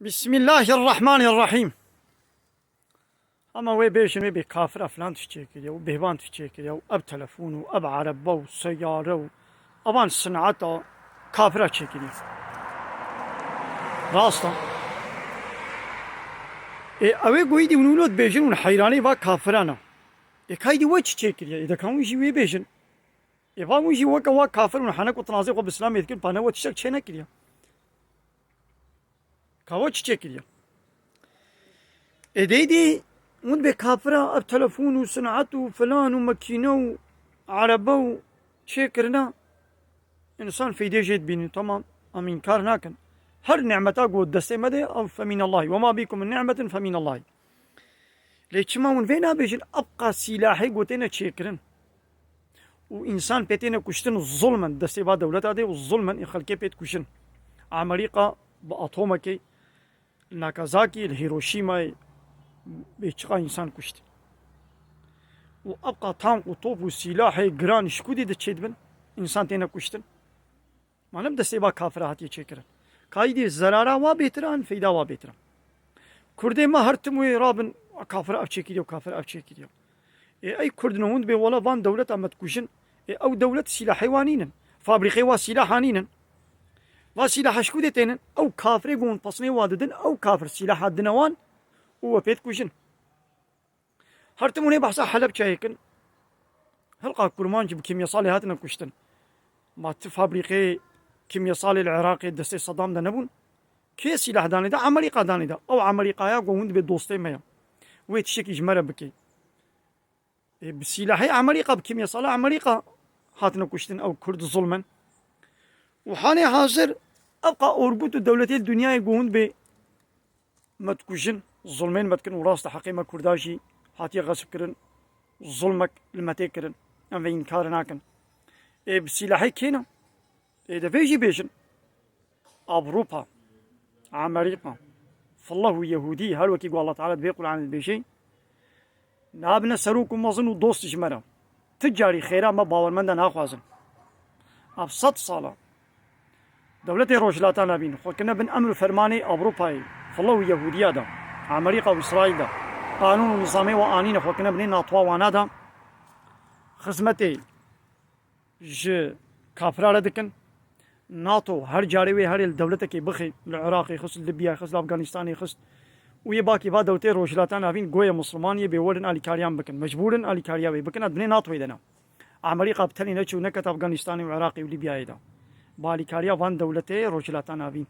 بسم الله الرحمن الرحيم. اما وي بيشن وي بكافر افلان تشيكي و بهبان تشيكي و اب تلفون و اب عربه و سياره و ابان صناعته كافر تشيكي راستا اوي قويدي ونولد بيشن ون حيراني با كافرانا كايدي وجه تشيكي اذا كان ويجي وي بيشن يبغى ويجي وكا كافر ون حنك وتنازق بالاسلام يذكر بانا وتشك تشينا كليا كاوتش تشيكي ديدي ود بكافرة اب تلفون وصناعته وفلان وماكينة وعربة وشيكرنا انسان في ديجيت بيني تمام ام انكار ناكن هر نعمتا قود دستي مدي او فمن الله وما بكم من نعمة فمن الله ليش ما ون فينا بيجن ابقى سلاحي قوتينا تشيكرن وانسان بيتينا كشتن ظلما دستي با دولتا دي وظلما يخلكي بيت كشن امريكا بأطومكي ناكازاكي الهيروشيما بيشقى انسان كشت وابقى تانك وطوب وسلاحي جران شكودي دتشيد بن انسان تينا كشتن ما نبدا سيبا كافر هاتي تشكرن كايدي زرارا وا بيتران فيدا وا بيتران كردي ما هرتموي رابن كافر افشيكيديو كافر افشيكيديو اي كرد نوند بي ولا فان دولة اما تكوشن او دولة سلاح حيوانين فابريقي وا سلاح هانين وا سلاح شكودي تينن او كافر يقون تصني واددن او كافر سلاح الدنوان هو بيت كوشن هرتموني بحثا حلب شايكن هلقا كرمانج بكيمياصالي هاتنا كشتن ما تفابريقي كيمياصالي العراقي دستي صدام دا نبون كي سلاح داني دا عمريقا داني دا او عمريقا يا قوند بالدوستي ميا ويتشيك يجمرة بكي بسلاحي عمريقا بكيمياصالي عمريقا هاتنا كشتن او كرد ظلما وحاني حاضر ابقى اوربوت دولتي الدنيا يقوند ب ما تكوشن ظلمين ما تكن وراس حقيمة كرداشي هاتي غصب كرن ظلمك لما تكرن ام في انكار ناكن بسلاحي كينا اذا فيجي بيجن اوروبا امريكا فالله يهودي هل وكي الله تعالى بيقول عن البيشي نابنا سروكم مظن ودوست جمرة تجاري خيرا ما باور من دان اخوازن ابسط صالة دولتي روجلاتا نابين خو كنا بن امر فرماني اوروباي فالله يهودي هذا امريكا واسرائيل ده قانون ونظامي وانين خو كنا بنين اطوا وانا ده خدمتي ج كافرة دكن ناتو هر جاري هر الدولة كي بخي العراق يخص ليبيا يخص افغانستان يخص ويا باقي با دولتي روجلاتان افين قوية مسلمان يبي ولن الي كاريان بكن مجبورن الي كاريا بكن ادبني ناتو يدنا امريكا بتلي نشو نكت افغانستان وعراقي وليبيا يدا بالي كاريا فان دولتي روجلاتان افين